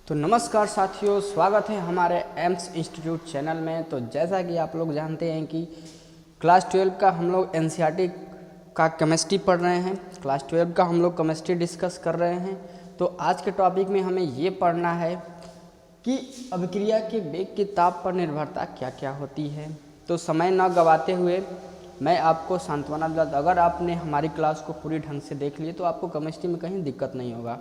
तो नमस्कार साथियों, स्वागत है हमारे एम्स इंस्टीट्यूट चैनल में। तो जैसा कि आप लोग जानते हैं कि क्लास 12 का हम लोग एनसीईआरटी का केमिस्ट्री पढ़ रहे हैं। क्लास 12 का हम लोग केमिस्ट्री डिस्कस कर रहे हैं। तो आज के टॉपिक में हमें ये पढ़ना है कि अभिक्रिया के वेग की ताप पर निर्भरता क्या क्या होती है। तो समय न गवाते हुए मैं आपको सांत्वना दिलाता, अगर आपने हमारी क्लास को पूरी ढंग से देख लिए तो आपको केमिस्ट्री में कहीं दिक्कत नहीं होगा।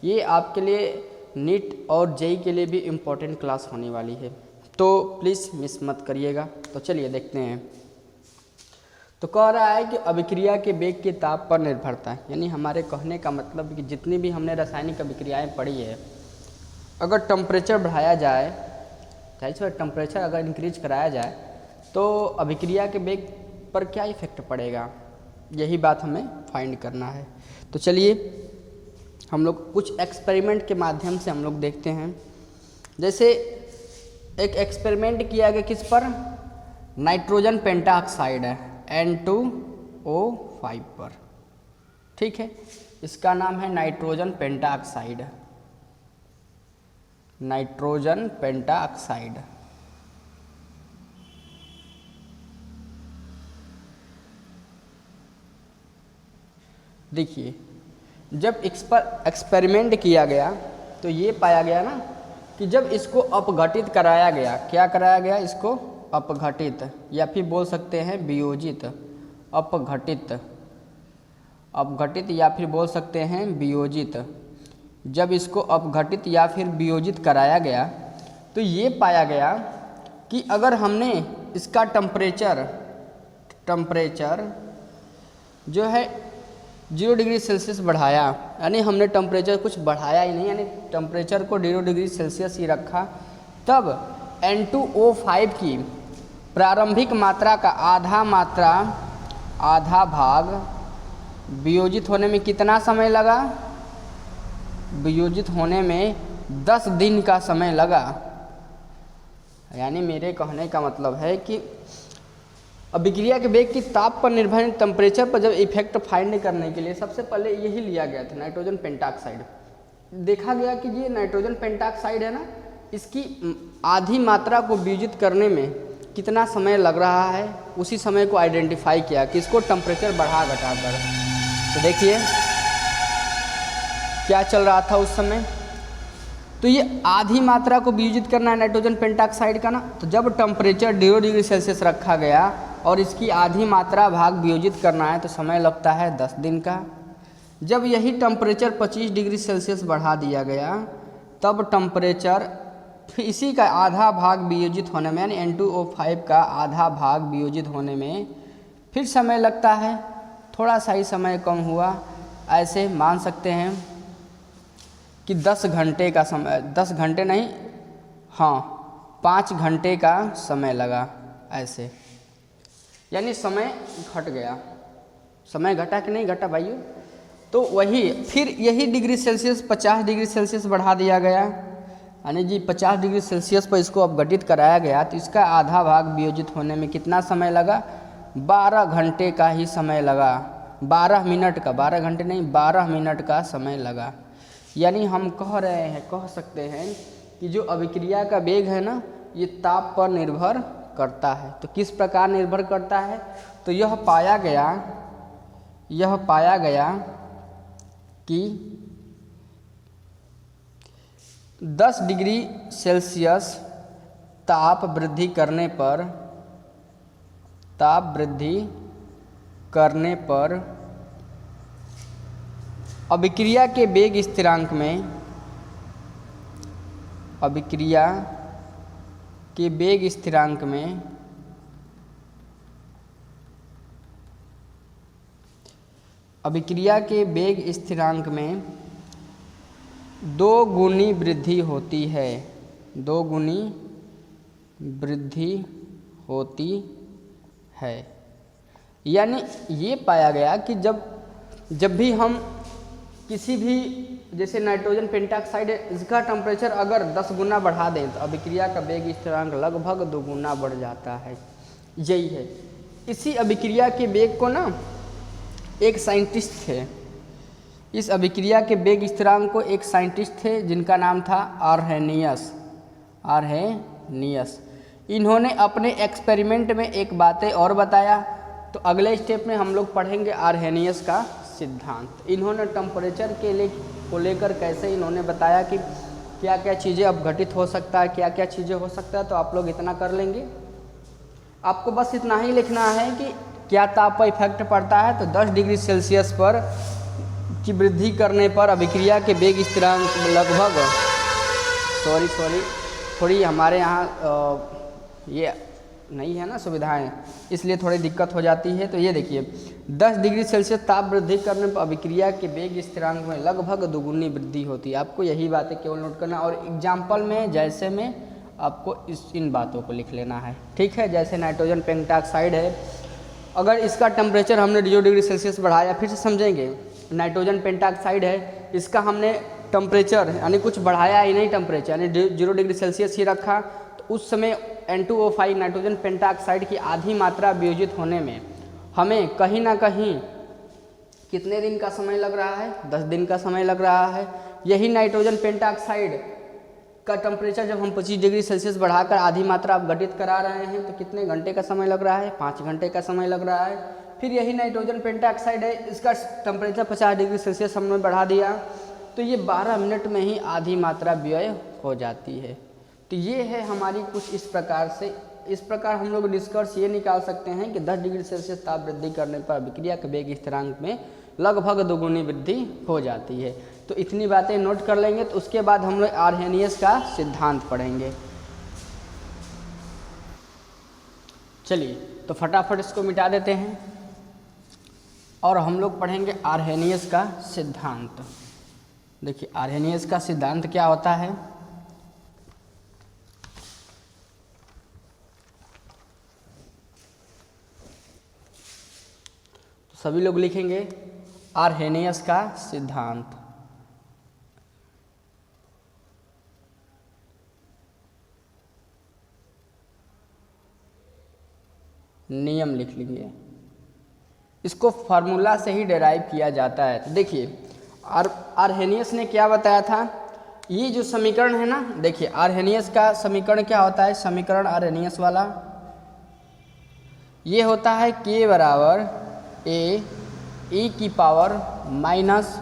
ये आपके लिए नीट और जेई के लिए भी इम्पोर्टेंट क्लास होने वाली है, तो प्लीज़ मिस मत करिएगा। तो चलिए देखते हैं। तो कह रहा है कि अभिक्रिया के वेग की ताप पर निर्भरता, यानी हमारे कहने का मतलब कि जितनी भी हमने रासायनिक अभिक्रियाएं पढ़ी है, अगर टेम्परेचर बढ़ाया जाए, चाहे टेम्परेचर अगर इंक्रीज कराया जाए तो अभिक्रिया के वेग पर क्या इफेक्ट पड़ेगा, यही बात हमें फाइंड करना है। तो चलिए हम लोग कुछ एक्सपेरिमेंट के माध्यम से हम लोग देखते हैं। जैसे एक एक्सपेरिमेंट किया गया किस पर, नाइट्रोजन पेंटाऑक्साइड है N2O5 पर, ठीक है। इसका नाम है नाइट्रोजन पेंटाऑक्साइड, नाइट्रोजन पेंटाऑक्साइड। देखिए, जब इस पर एक्सपेरिमेंट किया गया तो ये पाया गया ना कि जब इसको अपघटित कराया गया, क्या कराया गया, इसको अपघटित या फिर बोल सकते हैं वियोजित, अपघटित, अपघटित या फिर बोल सकते हैं वियोजित। जब इसको अपघटित या फिर वियोजित कराया गया तो ये पाया गया कि अगर हमने इसका टेम्परेचर जो है 0 डिग्री सेल्सियस बढ़ाया, यानी हमने टेम्परेचर कुछ बढ़ाया ही नहीं, यानी टेम्परेचर को 0 डिग्री सेल्सियस ही रखा, तब N2O5 की प्रारंभिक मात्रा का आधा भाग वियोजित होने में कितना समय लगा, वियोजित होने में 10 दिन का समय लगा। यानी मेरे कहने का मतलब है कि अभिक्रिया के वेग की ताप पर निर्भर टेम्परेचर पर जब इफेक्ट फाइंड करने के लिए सबसे पहले यही लिया गया था, नाइट्रोजन पेंटाऑक्साइड। देखा गया कि ये नाइट्रोजन पेंटाऑक्साइड है ना, इसकी आधी मात्रा को वियोजित करने में कितना समय लग रहा है, उसी समय को आइडेंटिफाई किया कि इसको टेम्परेचर बढ़ा घटा कर। तो देखिए क्या चल रहा था उस समय, तो ये आधी मात्रा को वियोजित करना है नाइट्रोजन पेंटाऑक्साइड का ना। तो जब टेम्परेचर 0 डिग्री सेल्सियस रखा गया और इसकी आधी मात्रा भाग वियोजित करना है तो समय लगता है 10 दिन का। जब यही टेम्परेचर 25 डिग्री सेल्सियस बढ़ा दिया गया तब टेम्परेचर इसी का आधा भाग वियोजित होने में, यानी N2O5 का आधा भाग वियोजित होने में फिर समय लगता है, थोड़ा सा ही समय कम हुआ। ऐसे मान सकते हैं कि 10 घंटे का समय, 10 घंटे नहीं, हाँ 5 घंटे का समय लगा ऐसे, यानी समय घट गया। समय घटा कि नहीं घटा भाइयों? तो वही फिर यही डिग्री सेल्सियस 50 डिग्री सेल्सियस बढ़ा दिया गया, यानी जी 50 डिग्री सेल्सियस पर इसको अपघटित कराया गया तो इसका आधा भाग वियोजित होने में कितना समय लगा, 12 घंटे का ही समय लगा, 12 मिनट का, 12 घंटे नहीं 12 मिनट का समय लगा। यानी हम कह सकते हैं कि जो अभिक्रिया का वेग है ना, ये ताप पर निर्भर करता है। तो किस प्रकार निर्भर करता है, तो यह पाया गया कि 10 डिग्री सेल्सियस ताप वृद्धि करने पर अभिक्रिया के वेग स्थिरांक में, अभिक्रिया के वेग स्थिरांक में अभिक्रिया के वेग स्थिरांक में 2 गुनी वृद्धि होती है, 2 गुनी वृद्धि होती है। यानी ये पाया गया कि जब भी हम किसी भी, जैसे नाइट्रोजन पेंटाऑक्साइड है, इसका टेम्परेचर अगर 10 गुना बढ़ा दें तो अभिक्रिया का वेग स्थिरांक लगभग 2 गुना बढ़ जाता है। यही है, इसी अभिक्रिया के वेग को ना एक साइंटिस्ट थे इस अभिक्रिया के वेग स्थिरांक को एक साइंटिस्ट थे जिनका नाम था आर्हेनियस। इन्होंने अपने एक्सपेरिमेंट में एक बातें और बताया। तो अगले स्टेप में हम लोग पढ़ेंगे आर्हेनियस का सिद्धांत। इन्होंने टेम्परेचर को लेकर कैसे इन्होंने बताया कि क्या क्या चीज़ें अब घटित हो सकता है, क्या क्या चीज़ें हो सकता है। तो आप लोग इतना कर लेंगे। आपको बस इतना ही लिखना है कि क्या ताप पर इफेक्ट पड़ता है। तो 10 डिग्री सेल्सियस पर की वृद्धि करने पर अभिक्रिया के वेग स्थिरांक लगभग थोड़ी हमारे यहाँ ये नहीं है ना सुविधाएं, इसलिए थोड़ी दिक्कत हो जाती है। तो ये देखिए 10 डिग्री सेल्सियस ताप वृद्धि करने पर अभिक्रिया के वेग स्थिरांक में लगभग दोगुनी वृद्धि होती है। आपको यही बातें केवल नोट करना और एग्जाम्पल में जैसे में आपको इन बातों को लिख लेना है, ठीक है। जैसे नाइट्रोजन पेंटाक्साइड है, अगर इसका टेम्परेचर हमने 0 डिग्री सेल्सियस बढ़ाया, फिर से समझेंगे। नाइट्रोजन पेंटाक्साइड है, इसका हमने टेम्परेचर यानी कुछ बढ़ाया ही नहीं, टेम्परेचर यानी 0 डिग्री सेल्सियस ही रखा। तो उस समय N2O5 नाइट्रोजन पेंटाक्साइड की आधी मात्रा वियोजित होने में हमें कहीं ना कहीं कितने दिन का समय लग रहा है? 10 दिन का समय लग रहा है। यही नाइट्रोजन पेंटाक्साइड का टेम्परेचर जब हम 25 डिग्री सेल्सियस बढ़ाकर आधी मात्रा अपघटित करा रहे हैं तो कितने घंटे का समय लग रहा है? 5 घंटे का समय लग रहा है। फिर यही नाइट्रोजन पेंटाक्साइड है, इसका टेम्परेचर 50 डिग्री सेल्सियस हमने बढ़ा दिया तो ये 12 मिनट में ही आधी मात्रा व्यय हो जाती है। तो ये है हमारी कुछ इस प्रकार हम लोग निष्कर्ष ये निकाल सकते हैं कि 10 डिग्री सेल्सियस ताप वृद्धि करने पर अभिक्रिया के वेग स्थिरांक में लगभग दोगुनी वृद्धि हो जाती है। तो इतनी बातें नोट कर लेंगे। तो उसके बाद हम लोग आर्हेनियस का सिद्धांत पढ़ेंगे। चलिए तो फटाफट इसको मिटा देते हैं और हम लोग पढ़ेंगे आर्हेनियस का सिद्धांत। देखिए आर्हेनियस का सिद्धांत क्या होता है। तो सभी लोग लिखेंगे आर्हेनियस का सिद्धांत। नियम लिख लीजिए, इसको फार्मूला से ही डेराइव किया जाता है। तो देखिए आर्हेनियस ने क्या बताया था, ये जो समीकरण है ना, देखिए आर्हेनियस का समीकरण क्या होता है। समीकरण आर्हेनियस वाला ये होता है k बराबर e की पावर माइनस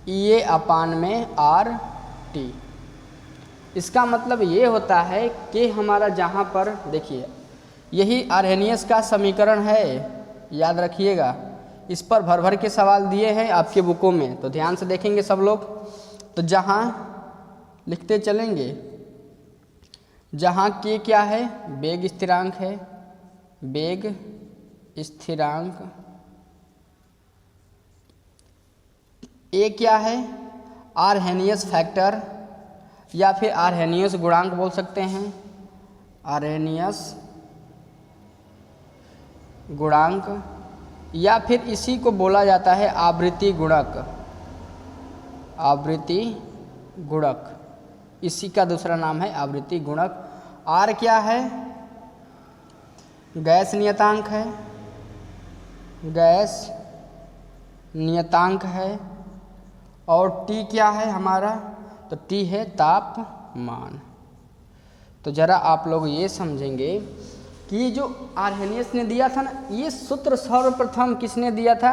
EA अपान में RT। इसका मतलब ये होता है कि हमारा जहाँ पर देखिए यही आर्हेनियस का समीकरण है, याद रखिएगा। इस पर भर भर के सवाल दिए हैं आपके बुकों में, तो ध्यान से देखेंगे सब लोग। तो जहाँ लिखते चलेंगे, जहाँ के क्या है, वेग स्थिरांक है, वेग स्थिरांक। ए क्या है, आर्हेनियस फैक्टर या फिर आर्हेनियस गुणांक बोल सकते हैं। आर्हेनियस गुणांक या फिर इसी को बोला जाता है आवृत्ति गुणक। आवृत्ति गुणक इसी का दूसरा नाम है आवृत्ति गुणक। आर क्या है, गैस नियतांक है, गैस नियतांक है। और टी क्या है हमारा, तो टी है तापमान। तो जरा आप लोग ये समझेंगे कि ये जो आर्हेनियस ने दिया था ना, ये सूत्र सर्वप्रथम किसने दिया था,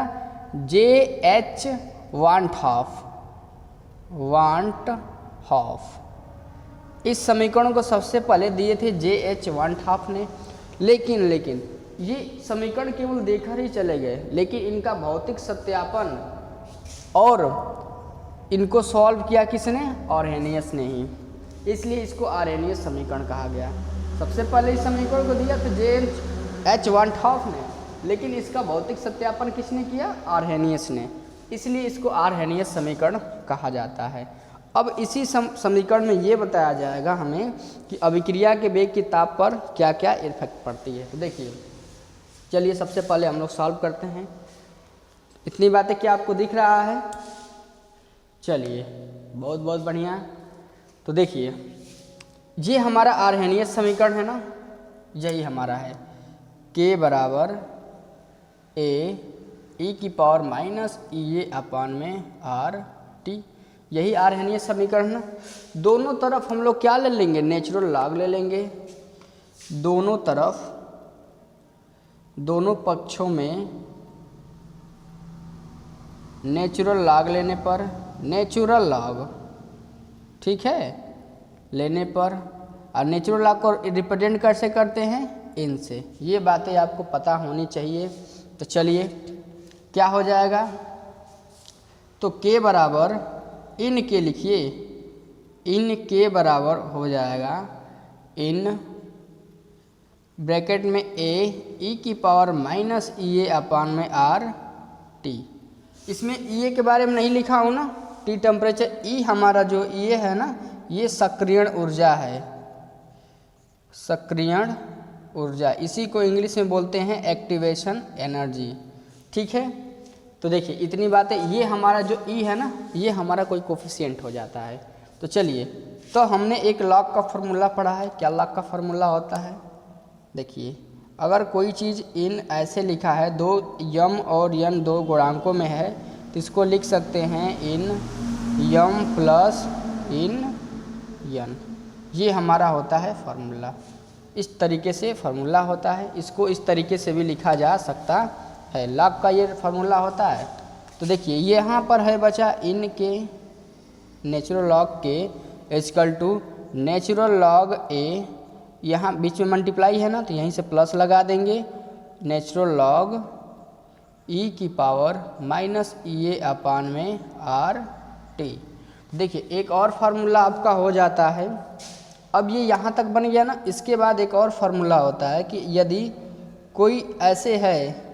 J.H. Van't Hoff. इस समीकरण को सबसे पहले दिए थे J.H. वांट हॉफ ने। लेकिन ये समीकरण केवल देखकर ही चले गए, लेकिन इनका भौतिक सत्यापन और इनको सॉल्व किया किसने, आर्हेनियस ने ही। इसलिए इसको आर्हेनियस समीकरण कहा गया। सबसे पहले इस समीकरण को दिया तो J.H. वांट हॉफ ने, लेकिन इसका भौतिक सत्यापन किसने किया, आर्हेनियस ने। इसलिए इसको आर्हेनियस समीकरण कहा जाता है। अब इसी समीकरण में ये बताया जाएगा हमें कि अभिक्रिया के वेग की ताप पर क्या क्या इफेक्ट पड़ती है। तो देखिए चलिए सबसे पहले हम लोग सॉल्व करते हैं। इतनी बातें क्या आपको दिख रहा है, चलिए बहुत बहुत बढ़िया। तो देखिए ये हमारा आर्हेनियस समीकरण है ना, यही हमारा है, k बराबर A ई की पावर माइनस ई ए अपान में आर टी, यही आर्हेनियस समीकरण ना। दोनों तरफ हम लोग क्या ले लेंगे, नेचुरल लॉग ले लेंगे। दोनों तरफ, दोनों पक्षों में नेचुरल लॉग लेने पर, नेचुरल लॉग, ठीक है, लेने पर, और नेचुरल लॉग को रिप्रेजेंट कैसे करते हैं, इनसे। ये बातें आपको पता होनी चाहिए। तो चलिए क्या हो जाएगा, तो के बराबर इन के लिखिए, इन के बराबर हो जाएगा इन ब्रैकेट में ए ई की पावर माइनस ई ए अपान में आर टी। इसमें ई ए के बारे में नहीं लिखा हूँ ना, टी टेम्परेचर, ई हमारा जो ई ए है ना, ये सक्रियण ऊर्जा है, सक्रियण ऊर्जा, इसी को इंग्लिश में बोलते हैं एक्टिवेशन एनर्जी, ठीक है। तो देखिए इतनी बातें, ये हमारा जो ई है ना, ये हमारा कोई कोफिशिएंट हो जाता है। तो चलिए, तो हमने एक लॉग का फार्मूला पढ़ा है, क्या लॉग का फार्मूला होता है, देखिए अगर कोई चीज़ इन ऐसे लिखा है, दो यम और यन दो गुणांकों में है, तो इसको लिख सकते हैं इन यम प्लस इन यन, ये हमारा होता है फार्मूला। इस तरीके से फार्मूला होता है, इसको इस तरीके से भी लिखा जा सकता है, लॉग का ये फार्मूला होता है। तो देखिए यहाँ पर है बचा इन के नेचुरल लॉग के इक्वल टू नेचुरल लॉग ए, यहाँ बीच में मल्टीप्लाई है ना, तो यहीं से प्लस लगा देंगे, नेचुरल लॉग ई की पावर माइनस ई ए अपान में आर टी। देखिए एक और फार्मूला आपका हो जाता है। अब ये यहाँ तक बन गया ना, इसके बाद एक और फार्मूला होता है कि यदि कोई ऐसे है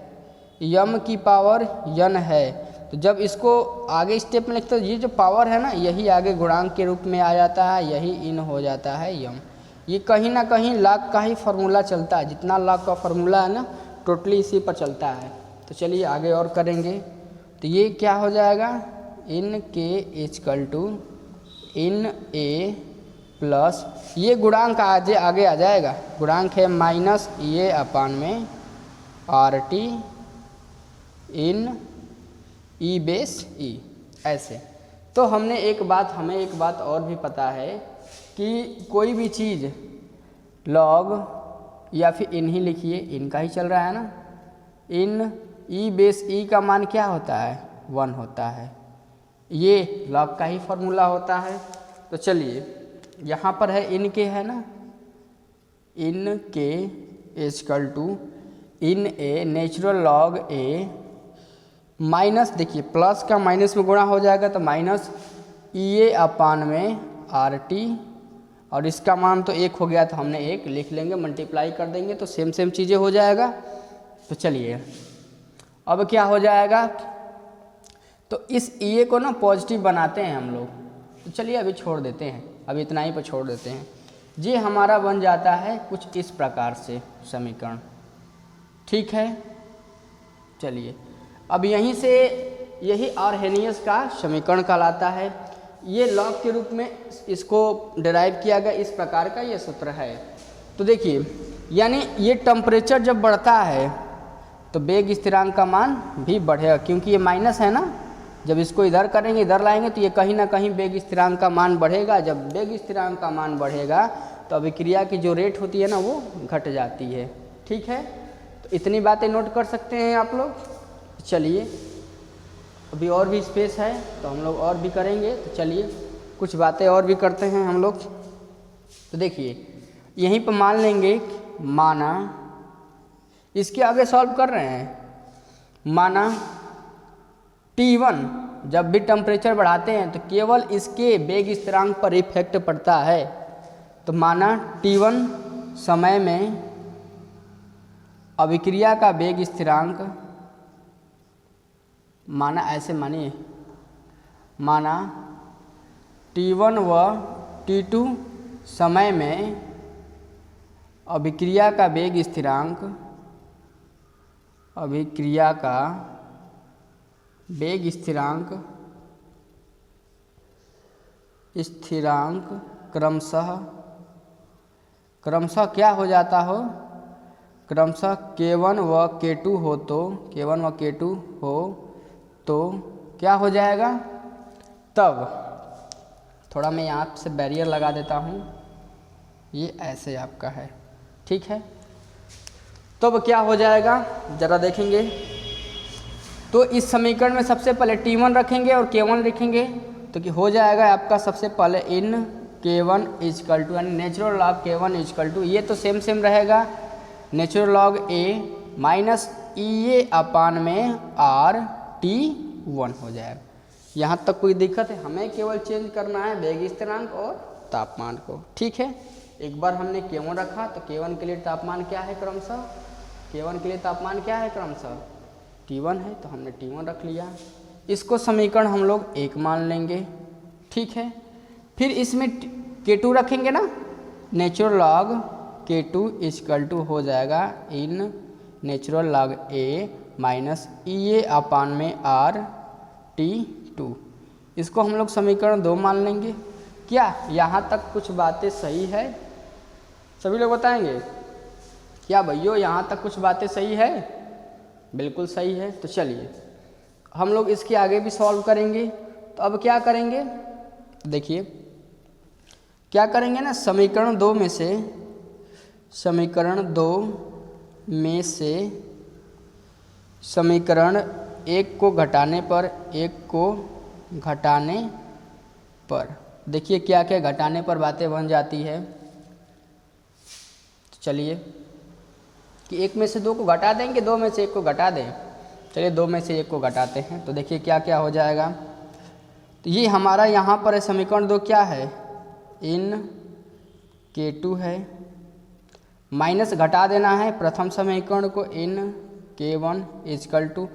यम की पावर यन है, तो जब इसको आगे स्टेप में लिखते हो, ये जो पावर है ना, यही आगे गुणांक के रूप में आ जाता है, यही इन हो जाता है यम। ये कहीं ना कहीं लॉग का ही फार्मूला चलता है, जितना लॉग का फार्मूला है ना, टोटली इसी पर चलता है। तो चलिए आगे और करेंगे। तो ये क्या हो जाएगा, in K equal to in A plus, ये गुणांक आगे आ जाएगा, गुणांक है माइनस ई ए अपान में आर टी इन ई बेस ई, ऐसे। तो हमने हमें एक बात और भी पता है कि कोई भी चीज़ लॉग या फिर इन ही लिखिए, इनका ही चल रहा है ना, इन ई बेस ई का मान क्या होता है, 1 होता है, ये लॉग का ही फार्मूला होता है। तो चलिए यहाँ पर है इन के, है ना, in K equal to in A natural log A minus, देखिए प्लस का माइनस में गुणा हो जाएगा, तो माइनस ई ए अपान में आर टी, और इसका मान तो 1 हो गया, तो हमने 1 लिख लेंगे, मल्टीप्लाई कर देंगे तो सेम चीज़ें हो जाएगा। तो चलिए अब क्या हो जाएगा, तो इस ई ए को ना पॉजिटिव बनाते हैं हम लोग। तो चलिए अभी छोड़ देते हैं, अभी इतना ही पर छोड़ देते हैं। ये हमारा बन जाता है कुछ इस प्रकार से समीकरण, ठीक है। चलिए अब यहीं से यही आर्हेनियस का समीकरण कहलाता है। ये लॉग के रूप में इसको डिराइव किया गया, इस प्रकार का ये सूत्र है। तो देखिए यानी ये टेम्परेचर जब बढ़ता है तो वेग स्थिरांक का मान भी बढ़ेगा, क्योंकि ये माइनस है ना, जब इसको इधर करेंगे, इधर लाएंगे, तो ये कहीं ना कहीं वेग स्थिरांक का मान बढ़ेगा। जब वेग स्थिरांक का मान बढ़ेगा तो अभिक्रिया की जो रेट होती है ना, वो घट जाती है, ठीक है। तो इतनी बातें नोट कर सकते हैं आप लोग। चलिए अभी और भी स्पेस है तो हम लोग और भी करेंगे, तो चलिए कुछ बातें और भी करते हैं हम लोग। तो देखिए यहीं पर मान लेंगे, माना इसके आगे सॉल्व कर रहे हैं, माना T1 जब भी टेम्परेचर बढ़ाते हैं तो केवल इसके वेग स्थिरांक पर इफेक्ट पड़ता है। तो माना T1 समय में अभिक्रिया का वेग स्थिरांक, माना ऐसे मानिए, माना T1 व T2 समय में अभिक्रिया का वेग स्थिरांक, अभिक्रिया का वेग स्थिरांक क्रमशः क्या हो जाता हो, क्रमशः K1 व K2 हो तो K1 व K2 हो तो क्या हो जाएगा, तब थोड़ा मैं यहाँ से बैरियर लगा देता हूँ, ये ऐसे आपका है, ठीक है। तब क्या हो जाएगा ज़रा देखेंगे, तो इस समीकरण में सबसे पहले T1 रखेंगे और K1 लिखेंगे, तो कि हो जाएगा आपका सबसे पहले इन K1 इजकल टू यानी natural log K1 equal to, ये तो सेम रहेगा, natural log A minus EA upon में RT1 हो जाएगा। यहाँ तक कोई दिक्कत है? हमें केवल चेंज करना है वेग स्थिरांक और तापमान को, ठीक है। एक बार हमने K1 रखा तो K1 के लिए तापमान क्या है क्रमशः, K1 के लिए तापमान क्या है क्रमशः T1 है, तो हमने T1 रख लिया। इसको समीकरण हम लोग 1 मान लेंगे, ठीक है। फिर इसमें K2 रखेंगे ना, natural log K2 is equal to हो जाएगा in natural log A minus EA upon में RT2, इसको हम लोग समीकरण 2 मान लेंगे। क्या यहाँ तक कुछ बातें सही है? सभी लोग बताएंगे क्या भैया यहाँ तक कुछ बातें सही है? बिल्कुल सही है। तो चलिए हम लोग इसके आगे भी सॉल्व करेंगे। तो अब क्या करेंगे, देखिए क्या करेंगे ना, समीकरण 2 में से समीकरण 1 को घटाने पर देखिए क्या क्या घटाने पर बातें बन जाती है। तो चलिए कि 1 में से 2 को घटा देंगे, 2 में से 1 को घटा दें। चलिए 2 में से 1 को घटाते हैं, तो देखिए क्या क्या हो जाएगा। तो ये हमारा यहाँ पर समीकरण 2 क्या है, इन K2 है, माइनस घटा देना है प्रथम समीकरण को इन K1 इजकल टू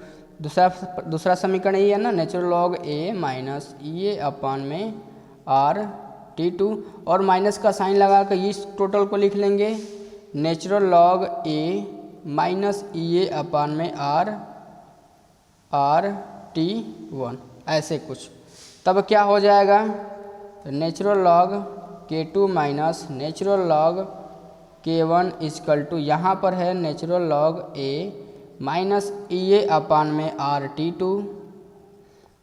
दूसरा समीकरण ये है ना, natural log A minus EA upon में RT2, और माइनस का साइन लगा कर इस टोटल को लिख लेंगे natural log A minus EA upon में RT1, ऐसे कुछ। तब क्या हो जाएगा, natural log K2 minus natural log K1 equal to यहाँ पर है natural log A minus EA upon में RT2,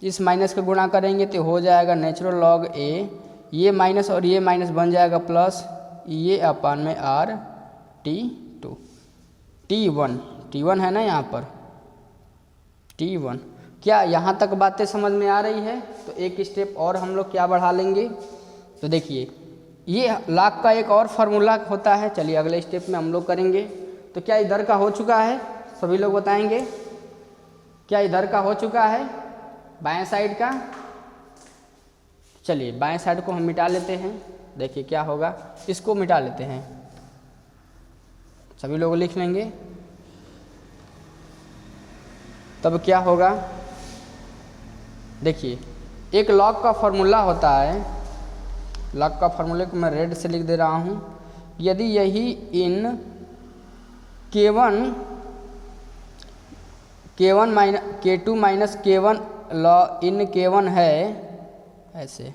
इस माइनस का गुणा करेंगे तो हो जाएगा नेचुरल लॉग A, ये माइनस और ये माइनस बन जाएगा प्लस EA अपान में RT2। T1 है ना यहाँ पर T1। क्या यहाँ तक बातें समझ में आ रही है? तो एक स्टेप और हम लोग क्या बढ़ा लेंगे, तो देखिए ये लॉग का एक और फार्मूला होता है। चलिए अगले स्टेप में हम लोग करेंगे। तो क्या इधर का हो चुका है, सभी लोग बताएंगे क्या इधर का हो चुका है, बाएं साइड का? चलिए बाएं साइड को हम मिटा लेते हैं, देखिए क्या होगा, इसको मिटा लेते हैं, सभी लोग लिख लेंगे। तब क्या होगा, देखिए एक लॉग का फॉर्मूला होता है, लॉग का फॉर्मूले को मैं रेड से लिख दे रहा हूँ। यदि यही इन K1 minus K2 minus K1 log in K1 है, ऐसे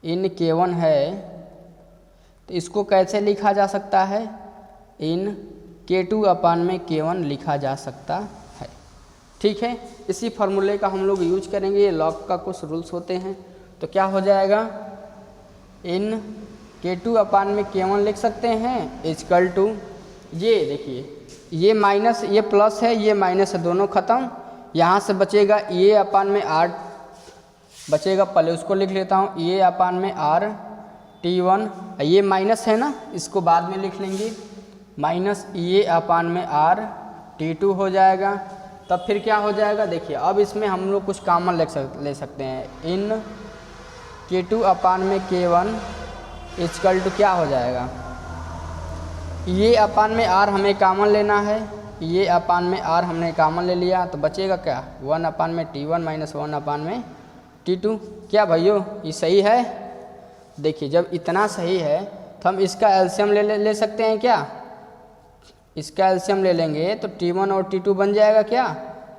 इन K1 है, तो इसको कैसे लिखा जा सकता है, इन K2 अपान में K1 लिखा जा सकता है, ठीक है। इसी फार्मूले का हम लोग यूज करेंगे, ये लॉग का कुछ रूल्स होते हैं। तो क्या हो जाएगा, इन K2 अपान में K1 लिख सकते हैं इजकल टू, ये देखिए ये माइनस ये प्लस है, ये माइनस है, दोनों खत्म, यहाँ से बचेगा ये अपान में R बचेगा, पहले उसको लिख लेता हूँ, ये अपान में RT1, ये माइनस है ना, इसको बाद में लिख लेंगे, माइनस ये अपान में RT2 हो जाएगा। तब फिर क्या हो जाएगा, देखिए अब इसमें हम लोग कुछ कॉमन ले सकते हैं, इन K2 अपान में K1 इजकल टू क्या हो जाएगा, ये अपान में R हमें कॉमन लेना है, ये अपान में R हमने कॉमन ले लिया, तो बचेगा क्या, 1 अपान में T1 माइनस 1 अपान में T2। क्या भाइयों ये सही है? देखिए जब इतना सही है तो हम इसका एलसीएम ले सकते हैं क्या, इसका एलसीएम ले लेंगे तो T1 और T2 बन जाएगा, क्या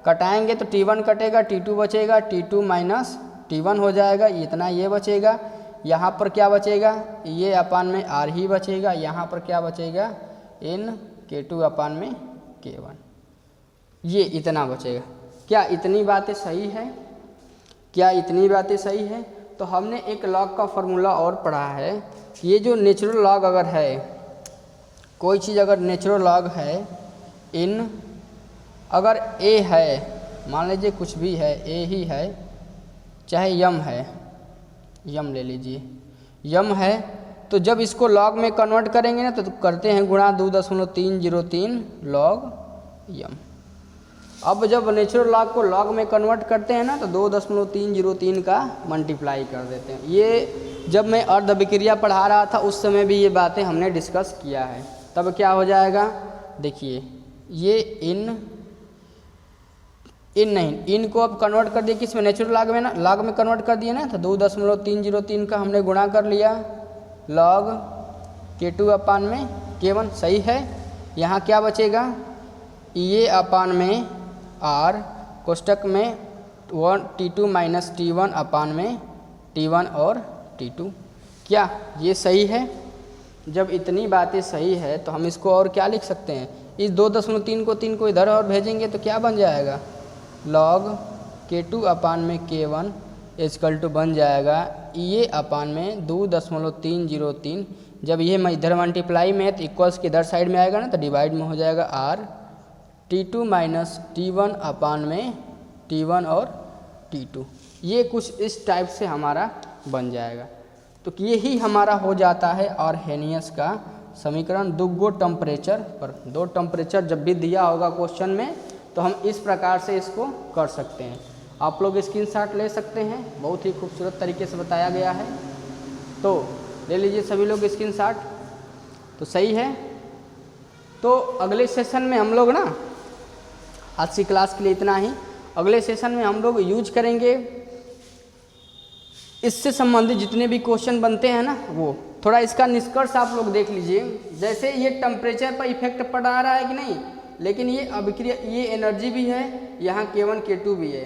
कटाएंगे तो T1 कटेगा, T2 बचेगा, T2 माइनस T1 हो जाएगा, इतना ये बचेगा, यहाँ पर क्या बचेगा, ये अपान में R ही बचेगा, यहाँ पर क्या बचेगा, इन K2 अपान में K1, ये इतना बचेगा। क्या इतनी बातें सही है? क्या इतनी बातें सही है? तो हमने एक लॉग का फॉर्मूला और पढ़ा है कि ये जो नेचुरल लॉग अगर है, कोई चीज़ अगर नेचुरल लॉग है इन, अगर a है, मान लीजिए कुछ भी है, a ही है, चाहे यम है, यम ले लीजिए, यम है, तो जब इसको लॉग में कन्वर्ट करेंगे ना तो करते हैं गुणा 2.303 लॉग यम। अब जब नेचुरल लॉग को लॉग में कन्वर्ट करते हैं ना तो 2.303 का मल्टीप्लाई कर देते हैं। ये जब मैं अर्ध अभिक्रिया पढ़ा रहा था उस समय भी ये बातें हमने डिस्कस किया है। तब क्या हो जाएगा, देखिए ये इन को अब कन्वर्ट कर दिए किस में, नेचुरल लॉग में ना, लॉग में कन्वर्ट कर दिए ना, तो 2.303 का हमने गुणा कर लिया लॉग K2 अपान में K1, सही है। यहाँ क्या बचेगा, ये अपान में R कोष्टक में T2 माइनस T1 अपान में T1 और T2। क्या ये सही है? जब इतनी बातें सही है तो हम इसको और क्या लिख सकते हैं, इस 2.3 को 3 को इधर और भेजेंगे तो क्या बन जाएगा, लॉग K2 अपान में K1 इक्वल टू बन जाएगा ये अपान में 2.303। जब ये इधर मल्टीप्लाई में है तो इक्वल्स के इधर साइड में आएगा ना तो डिवाइड में हो जाएगा R T2 माइनस T1 अपान में T1 और T2। ये कुछ इस टाइप से हमारा बन जाएगा। तो यही हमारा हो जाता है आर्हेनियस का समीकरण। दुगो टेम्परेचर पर, दो टेम्परेचर जब भी दिया होगा क्वेश्चन में तो हम इस प्रकार से इसको कर सकते हैं। आप लोग स्क्रीनशॉट ले सकते हैं, बहुत ही खूबसूरत तरीके से बताया गया है, तो ले लीजिए सभी लोग स्क्रीनशॉट। तो सही है। तो अगले सेशन में हम लोग ना, आज की क्लास के लिए इतना ही। अगले सेशन में हम लोग यूज करेंगे इससे संबंधित जितने भी क्वेश्चन बनते हैं ना, वो थोड़ा इसका निष्कर्ष आप लोग देख लीजिए। जैसे ये टेम्परेचर पर इफेक्ट पड़ रहा है कि नहीं, लेकिन ये अभिक्रिया, ये एनर्जी भी है, यहाँ K1 K2 भी है,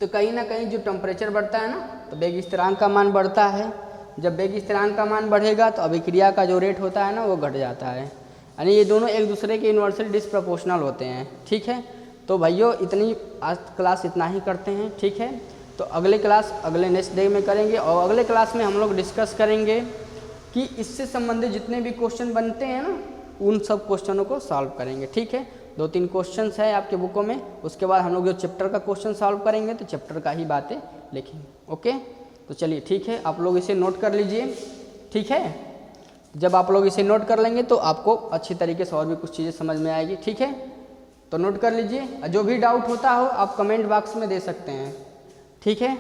तो कहीं ना कहीं जो टेम्परेचर बढ़ता है ना तो वेग स्थिरांक का मान बढ़ता है। जब वेग स्थिरांक का मान बढ़ेगा तो अभिक्रिया का जो रेट होता है ना वो घट जाता है, यानी ये दोनों एक दूसरे के इन्वर्सली डिसप्रोपोर्शनल होते हैं। ठीक है, तो भाइयों इतनी आज क्लास इतना ही करते हैं। ठीक है, तो अगले क्लास अगले नेक्स्ट डे में करेंगे, और अगले क्लास में हम लोग डिस्कस करेंगे कि इससे संबंधित जितने भी क्वेश्चन बनते हैं ना उन सब क्वेश्चनों को सॉल्व करेंगे। ठीक है, 2-3 क्वेश्चंस है आपके बुकों में, उसके बाद हम लोग जो चैप्टर का क्वेश्चन सॉल्व करेंगे तो चैप्टर का ही बातें लिखेंगे। ओके, तो चलिए ठीक है, आप लोग इसे नोट कर लीजिए। ठीक है, जब आप लोग इसे नोट कर लेंगे तो आपको अच्छी तरीके से और भी कुछ चीज़ें समझ में आएगी। ठीक है, तो नोट कर लीजिए, जो भी डाउट होता हो आप कमेंट बॉक्स में दे सकते हैं। ठीक है।